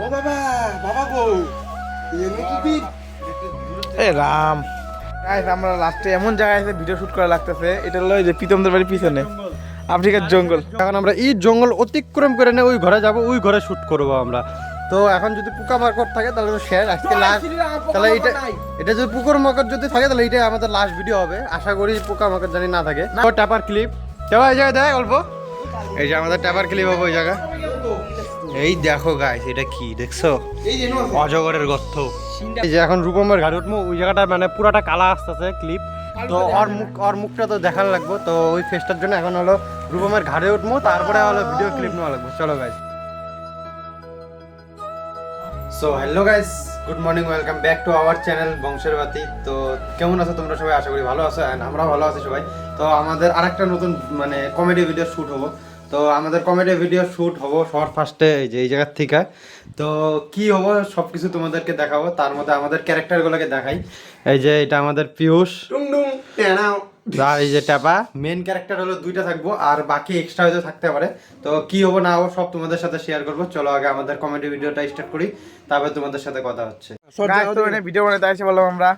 ও বাবা, বাবা গো, এ রাম গাইস, আমরা লাস্টে এমন জায়গায় এসে ভিডিও শুট করা লাগতেছে। এটা হলো এই যে প্রীতমদের বাড়ির পিছনে আফ্রিকার জঙ্গল। এখন আমরা এই জঙ্গল অতিক্রম করে ওই ঘরে যাব, ওই ঘরে শুট করব আমরা। তো এখন যদি পোকামাকড় থাকে তাহলে তো শেষ, আজকে লাস্ট। তাহলে এটা যদি পোকামাকড় যদি থাকে তাহলে এটাই আমাদের লাস্ট ভিডিও হবে। আশা করি পোকামাকড় জানি না থাকে। ট্যাপার ক্লিপ দেওয়া এই জায়গায় দেয় অল্প, এই যে আমাদের ট্যাপার ক্লিপ হবে ওই জায়গা। এই দেখো গাইস, এটা কি দেখছো? অজগরের গর্ত। এই যে এখন রূপমের ঘাটে উঠবো, ওই জায়গাটা মানে পুরাটা কালা আসতেছে ক্লিপ। তো ওর মুখটা তো দেখার লাগবো, তো ওই ফেসটার জন্য এখন হলো রূপমের ঘাটে উঠবো, তারপরে হলো ভিডিও ক্লিপ নেওয়া লাগবে। চলো guys. So hello guys, good morning, welcome back to our channel বংশের বাতি। তো কেমন আছো তোমরা সবাই? আশা করি ভালো আছো, অ্যান্ড আমরা ভালো আছি সবাই। তো আমাদের আরেকটা নতুন মানে কমেডি ভিডিও শ্যুট হবো। তো আমাদের কমেডি ভিডিও শ্যুট হবো সবার ফার্স্টে এই জায়গার থেকে। তো কি হবো সব কিছু তোমাদেরকে দেখাবো, তার মধ্যে আমাদের ক্যারেক্টারগুলোকে দেখাই। এই যে এটা আমাদের পিয়ুষ, আর এই যে ট্যাপা। মেন ক্যারেক্টার হলো দুইটা থাকবো, আর বাকি এক্সট্রা হয়তো থাকতে পারে। তো কি হবো না হবো সব তোমাদের সাথে শেয়ার করবো। চলো আগে আমাদের কমেডি ভিডিওটা স্টার্ট করি, তারপর তোমাদের সাথে কথা হচ্ছে। গাইস, তো এখানে ভিডিও বানাতে আসছি বললাম আমরা।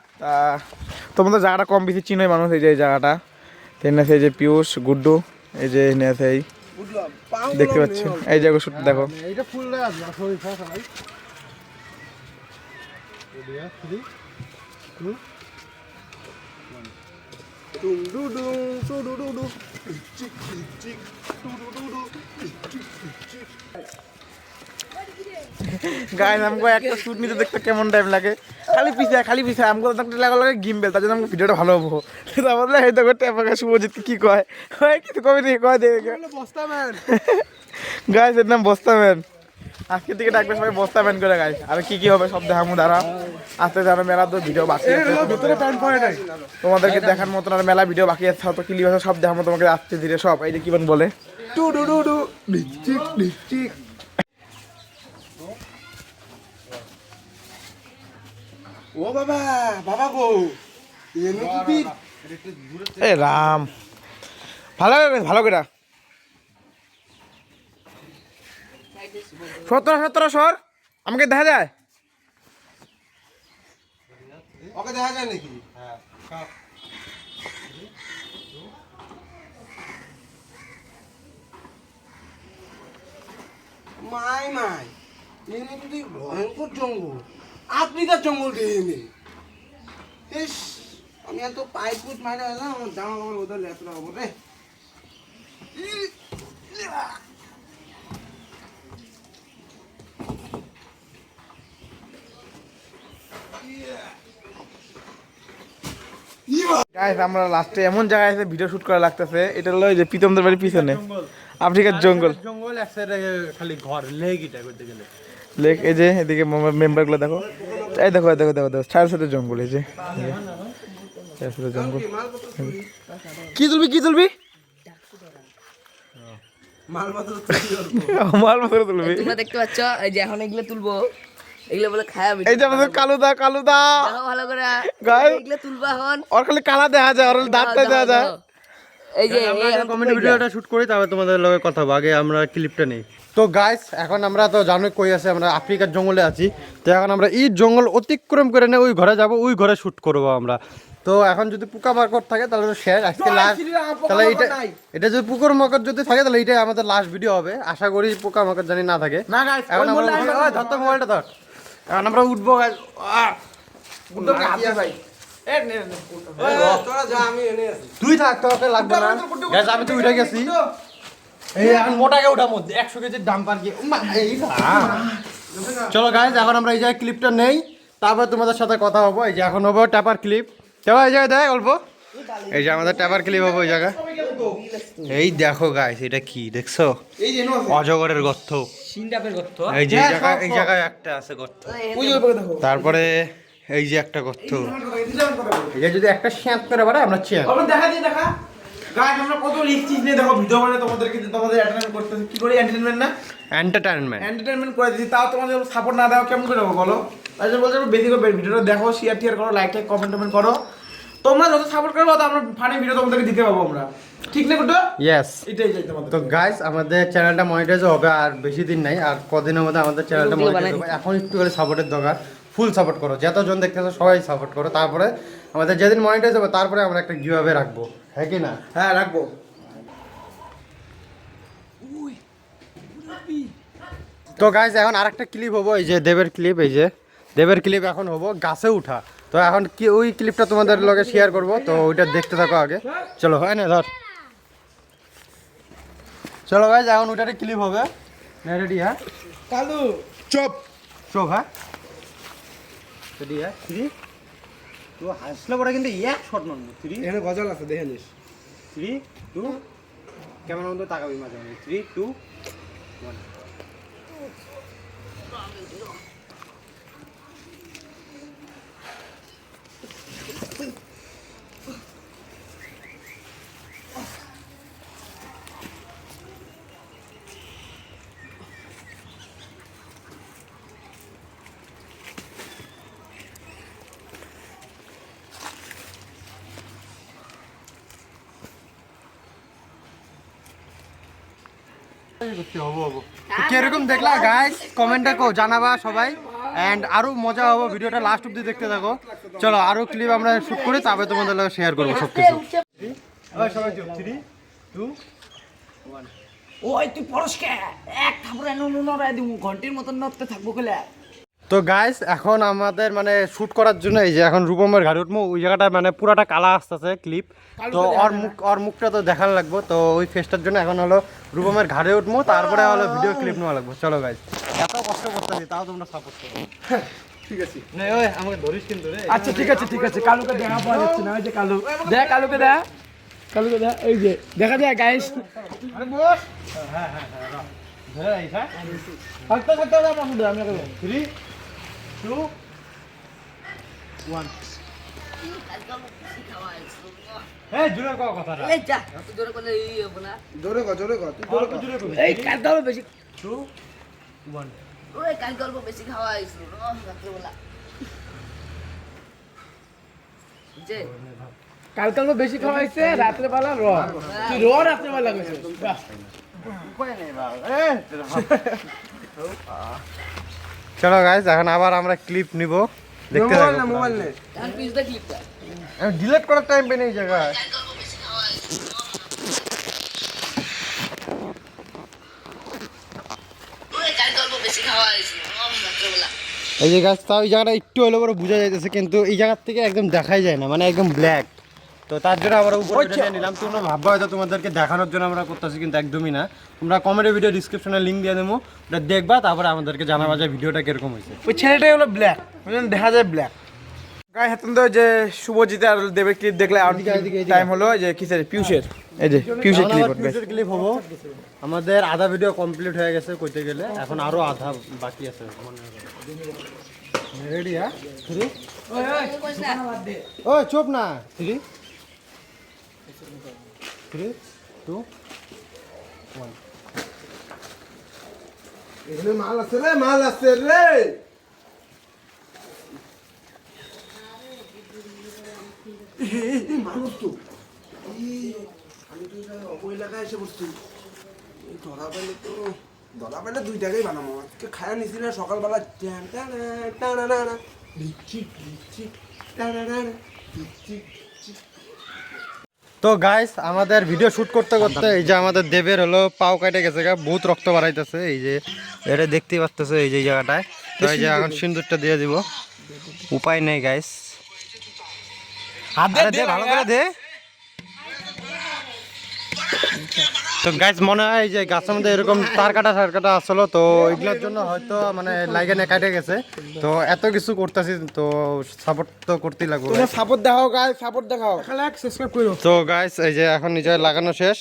তোমাদের জায়গাটা কম বেশি চিনোই মানুষ। এই যে এই জায়গাটা তেন আছে, এই যে পিয়ুষ, গুড্ডু, এই যে এনে আছে, এই দেখতে পাচ্ছ এই জায়গা শুট দেখো। এইটা ফুল না আছে সরি সবাই এদিয়া থ্রি টু ডুম ডু ডুম টু ডু ডু ডু চিক চিক টু ডু ডু ডু চিক চিক। গাইস, আমাকে একটা শুট নিতে দেখতে কেমন টাইম লাগে, খালি পিছে আমাকে দেখতে লাগে গিম্বেল, তার জন্য আমাকে ভিডিওটা ভালো হবো। তারপরে এই দেখো ট্যাপাকে শুভজিৎকে কি কয়, কিছু কবে নি কয় দেখে বস্তাম্যান। গাইস, এর নাম বস্তাম্যান। আজকে থেকে ডাকবে সবাই বস্তাম্যান করে। গাইস, আর কি কি হবে সব দেখামু দাঁড়া। আস্তে জানো মেলা তো ভিডিও বাকি আছে, ভিতরে প্যান্ট পরে নাই তোমাদেরকে দেখার মতন আর মেলা ভিডিও বাকি আছে। তো ক্লিপ আছে সব দেখাবো তোমাকে আস্তে ধীরে সব। এই যে কি বলে টু ডু ডু ডু চিক চিক। ও বাবা, বাবা গো, এ রাম ভালো ভালো করে 17 সর আমাকে দেখা যায়। ওকে দেখা যায় নাকি? মাই মাই, এনে তো ভয়ঙ্কর জঙ্গল, আফ্রিকার জঙ্গল দিয়ে ইস, আমি এত পাইপ পুত মারা এলাম, আমার জামা কাপড় ওদের লেপরা হবো রে। গাইস, আমরা লাস্টে এমন জায়গায় এসে ভিডিও শুট করা লাগতেছে। এটা হলো এই যে প্রীতমদের বাড়ির পিছনে আফ্রিকার জঙ্গল। জঙ্গল এক সাইডে খালি ঘর লেগিটা করতে গেলে লেক। এই যে এদিকে মেম্বারগুলো দেখো, এই দেখো দেখো দেখো দেখো চার সাথে জঙ্গল। এই যে চার সাথে জঙ্গল। কি তুলবি কি তুলবি? মাল মাত্র তুলবি। তোমরা দেখতে পাচ্ছ এই যে এখন এগুলো তুলবো, এগুলো বলে খায়া এই যে আমাদের কালুদা দেখো ভালো করে গাইস, এগুলো তুলবো এখন। ওর খালি কালা দেখা যায়, ওর দাঁতটা দেখা যায়। এই যে কমেডি ভিডিওটা শুট করি, তারপর তোমাদের লগে কথা হবে। আগে আমরা ক্লিপটা নেই। তো গাইস, এখন আমরা তো জানোই কই আছে, আমরা আফ্রিকার জঙ্গলে আছি। তো এখন আমরা এই জঙ্গল অতিক্রম করে ওই ঘরে যাব, ওই ঘরে শুট করবো আমরা। তো এখন যদি পোকামাকড় থাকে তাহলে তো শেষ, আজকে লাস্ট। তাহলে এটা যদি পোকামাকড় যদি থাকে তাহলে এটাই আমাদের লাস্ট ভিডিও হবে। আশা করি পোকামাকড় জানি না থাকে। না গাইস, এখন আমরা ধর তো মোবাইলটা ধর, এখন আমরা উঠবো গাইস। উঠো কাছে ভাই। এ নে নে তোরা যা, আমি এনে আছি। তুই থাক, তোকে লাগবে না গাইস, আমি তো উঠে গেছি। এই এখন মোটাকে ওঠার মধ্যে 100 কেজির ডাম্পার কি। চলো গাইস, এখন আমরা এই জায়গায় ক্লিপটা নেই, তারপর তোমাদের সাথে কথা হবো। এই যে এখন হবো ট্যাপার ক্লিপ। চলো এই জায়গায় দেখ অল্প, এই যে আমাদের ট্যাপার ক্লিপ হবো ওই জায়গায়। এই দেখো গাইস, এটা কি দেখছো? এই যে অজগরের গর্ত। সিনডাপের গর্ত। এই যে এই জায়গায় একটা আছে গর্ত, তারপরে এই যে একটা গর্ত। এই যে যদি একটা শ্যাঁত করে পারে আমরা চেন। আমরা দেখা দিয়ে দেখা। গাইস, আমরা কত রিস্ক চিজ নিয়ে দেখো ভিডিও বানাই তোমাদেরকে, তোমাদের এন্টারটেইনমেন্ট করতেছি। কি করে এন্টারটেইনমেন্ট না এন্টারটেইনমেন্ট করে দিচ্ছি, তাও তোমাদের সাপোর্ট না দাও কেমন করে হবে বলো? তাই জন্য বলছি বেশি করে ভিডিওটা দেখো, শেয়ার করো, লাইক কমেন্ট করো। তোমরা যত সাপোর্ট করবে তত আমরা ফানি ভিডিও তোমাদেরকে দিতে পারবো আমরা। ঠিক না গুড্ডু? ইয়েস। এটাই চাই তোমাদের। তো গাইস আমাদের চ্যানেলটা মনিটাইজ হবে আর বেশি দিন নাই, আর কদিনের মধ্যে আমাদের চ্যানেলটা মনিটাইজ হবে। এখন একটু করে সাপোর্টের দরকার, ফুল সাপোর্ট করো, যতজন দেখতেছো সবাই সাপোর্ট করো। তারপরে আমাদের যেদিন মনিটাইজ হবে তারপরে আমরা একটা গিভঅ্যাওয়ে রাখবো, হ্যাঁ কি না? হ্যাঁ রাখবো। তো গাইস এখন আরেকটা ক্লিপ হবো, এই যে দেবের ক্লিপ, এই যে দেবের ক্লিপ এখন হবো গাছে উঠা। তো এখন কি ওই ক্লিপটা তোমাদের লগে শেয়ার করব, তো ওইটা দেখতে থাকো আগে। চলো হয় না ধর, চলো গাইস এখন ওইটারে ক্লিপ হবে। রেডি? হ্যাঁ কালু চুপ চোখ, হ্যাঁ রেডি? হ্যাঁ 3 তো হাসলে পরে কিন্তু এক শট মারবো। 3 এখানে গজল আছে দেখে নিস। 3 2 ক্যামেরা বন্ধ, তাকাবি মাঝে মাঝে। 3 2 1। কিরকম দেখলা গাইস, কমেন্টে কো জানাবা সবাই। এন্ড আরো মজা হবে, ভিডিওটা লাস্ট অবধি দেখতে থাকো। চলো আরো ক্লিপ আমরা শুট করে তারপরে তোমাদের লগে শেয়ার করব সবকিছু। সবাই চুপ, 3 2 1। ওই তুই পরশকে এক থাপড়ে নড়াই দিমু ঘন্টির মতন নড়তে থাকবো কইলা। তো গাইস এখন আমাদের মানে শুট করার জন্য এই যে এখন রূপমের ঘাড়ে উঠবো, ওই জায়গাটা মানে পুরাটা কালা আসতেছে ক্লিপ, তো ওর মুখটা তো দেখার লাগবো। তো ওই ফেসটার জন্য এখন হলো রূপমের ঘাড়ে উঠবো, তারপরে হলো ভিডিও ক্লিপ নেওয়া লাগবে। চলো গাইস, এত কষ্ট করতেছি তাও তোমরা সাপোর্ট করো। ঠিক আছে। না ওই আমাকে ধরিস কিন্তু রে। আচ্ছা ঠিক আছে ঠিক আছে, কালুকে দেখা পাওয়া যাচ্ছে না। ওই যে কালু দেখ, কালুকে দেখ, কালুকে দেখ, এই যে দেখা যায় গাইস। আরে বস, হ্যাঁ হ্যাঁ হ্যাঁ ধরে রাখিস। হ্যাঁ থাকতে থাকতে দাও পাশে দাও, আমি আগে 3 2 1। এই জোরে কও কথাটা। এই যা তুই জোরে করলে এই হবে না। জোরে কর, জোরে কর, তুই জোরে জোরে কবি। এই কাল গল্প বেশি 2 1। ওই কাল গল্প বেশি খাওয়া হয়েছিল রাত্রেবেলা। যে কাল কাল বেশি খাওয়া হয়েছে, রাত্রে বেলা র তুই র রাত্রে বেলা গেছে। চলো গাইস এখন আবার আমরা ক্লিপ নিব, দেখতে মোবাইল থাকো। না, মোবাইল নে। এখন পিস দা ক্লিপটা আমি ডিলিট করার টাইম পেই না এই জায়গায়। ওই কাল গল্প বেশি খাওয়া হয়েছিল রাত্রেবেলা। এই যে গাছ তাও এই জায়গাটা একটু হলে পরে বোঝা যাইতেছে, কিন্তু এই জায়গার থেকে একদম দেখাই যায় না, মানে একদম ব্ল্যাক। তো তার জন্য আমরা উপরে ভিডিও নিলাম। তোমরা ভাববা হয়তো তোমাদেরকে দেখানোর জন্য আমরা করতেছি, কিন্তু একদমই না। তোমরা কমেডি ভিডিও ডিসক্রিপশনে লিঙ্ক দিয়ে দেবো, ওটা দেখবা, তারপরে আমাদেরকে জানাবা যে ভিডিওটা কিরকম হয়েছে। ওই ছেলেটাই হলো ব্ল্যাক, দেখা যায় ব্ল্যাক। গায়ে হাতন তো যে শুভজিৎ আর দেবের ক্লিপ দেখলে আর টাইম হলো যে কিসের পিউষের, এই যে পিউষের ক্লিপ হবে। ফিউচার ক্লিপ হবো। আমাদের আধা ভিডিও কমপ্লিট হয়ে গেছে কইতে গেলে, এখন আরো আধা বাকি আছে। রেডি? হ্যাঁ 3 ওই চুপ না। 3 3 2 1। এখানে মাল আছে রে, মাল আছে রে। এই মানুষ তো আমি তো এলাকায় এসে বসছি। ধরা পেলে তো, ধরা পেলে 2 টাকাই বানাবো। আজকে খায়া নিছি না সকালবেলা। তো গাইস আমাদের ভিডিও শুট করতে করতে এই যে আমাদের দেবের হলো পাও কেটে গেছে, বহুত রক্ত বাড়াইতেছে। এই যে এটা দেখতেই পাচ্তেছে এই যে জায়গাটায়। তো এই যে এখন সিন্দুরটা দিয়ে দিব, উপায় নেই গাইস। আরে দে ভালো করে দে। তো গাইস মনে হয় এই যে গাছের মধ্যে এরকম তার কাটা আসলো, তো এগুলোর জন্য হয়তো মানে লাইগে না কাটে গেছে। তো এত কিছু করতেছি, তো সাপোর্ট তো করতেই লাগবে। তোমরা সাপোর্ট দেখাও গাইস, সাপোর্ট দেখাও, লাইক সাবস্ক্রাইব করো। তো গাইস এই যে এখন নিজে লাগানো শেষ,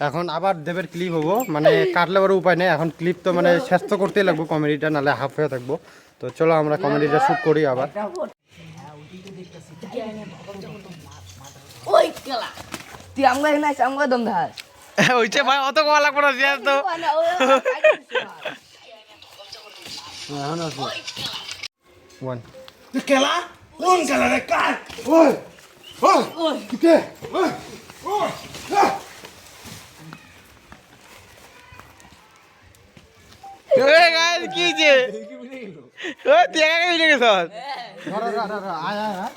এখন আবার দেবের ক্লিপ হবো, মানে কাটলে বড় উপায় নেই। এখন ক্লিপ তো মানে শেষ তো করতেই লাগবো, কমেডিটা নাহলে হাফ হয়ে থাকবো। তো চলো আমরা কমেডিটা শুট করি আবার। ওই কেলা তুই আমগা নাই আমগা দম ধার ওইছে ভাই অত কোয়া লাগবে না জিয়া তো। এখন আছে 1 কেলা কোন কেলা রে? কার? ওই ওই ওই কে? ওই এ গাইস কি যে ও দেখা গেছে গেছ আয় আয় আয়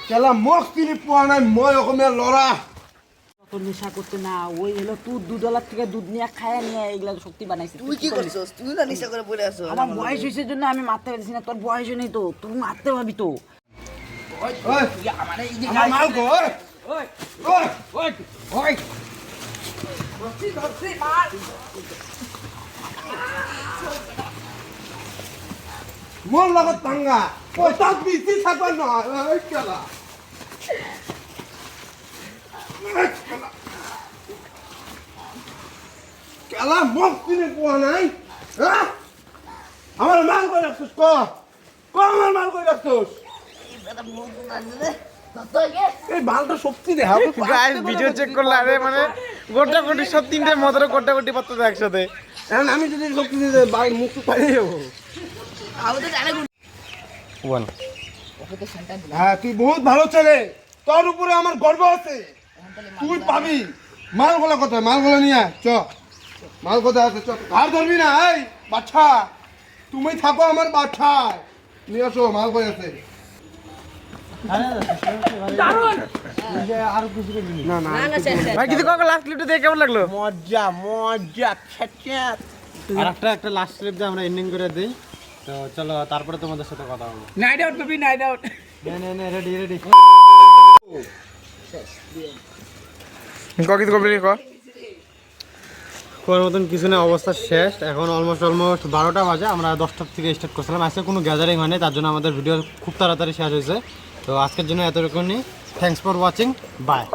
কেলা মস্তিনি পোৱা নাই মই অসমীয়া ল'ৰা তোর নেশা করতে না ওই হলো তুই $2 থেকে দুধ নিয়ে খায় নিয়ে এগুলা শক্তি বানাইছিস তুই কি করছস? তুই না নিশা করে পড়ে আছো। আমার বয়স হয়েছে জন্য আমি মারতে পারছি না তোর বয়স নেই তো তুই মারতে পারবি তো আমার এই যে আমার মাল কর ওই ওই ওই ওই ধরছি ধরছি মার মোৰ লগত পাঙ্গা পইচা বেছি থাকবা নহয় ঐ কেলা কেলা মস্তিনি পোৱা নাই হা আমার মাল কই রাখছিস ক আমার মাল কই রাখছিস এই মালটা সত্যি দেখা গাইস ভিডিও চেক করলে আরে মানে গোটা গোটি সব তিনটে মদর গোটা গোটি পাত্তা একসাথে এখন আমি যদি সত্যি দিতে বাই মুখ পাইয়ে যাবো ওয়ান হ্যাঁ তুই বহুত ভালো ছেলে তোর উপরে আমার গর্ব আছে তুই পাবি মালগুলো কোথায় মালগুলো নিয়ে আয়, চ মাল কোথায় আছে চ ঘর ধরবি না এই বাচ্চা তুমি থাকো আমার বাচ্চায় নিয়ে আসো মাল কই আছে না না ভাই কিছু কাকা লাস্ট ক্লিপটা দেখে কেমন লাগলো মজা মজা খ্যাট আর একটা লাস্ট ক্লিপ দিয়ে আমরা এন্ডিং করে দিই তো চলো তারপরে তোমাদের সাথে কথা বলবো night out baby night out নে রেডি রেডি কিছু কবি ক কোন মতন কিছু না অবস্থা শেষ এখন অলমোস্ট 12টা বাজে আমরা 10টার থেকে স্টার্ট করছিলাম আজকে কোনো গ্যাদারিং হয়নি তার জন্য আমাদের ভিডিও খুব তাড়াতাড়ি শেষ হয়েছে তো আজকের জন্য এতটুকুনি থ্যাঙ্কস ফর ওয়াচিং বাই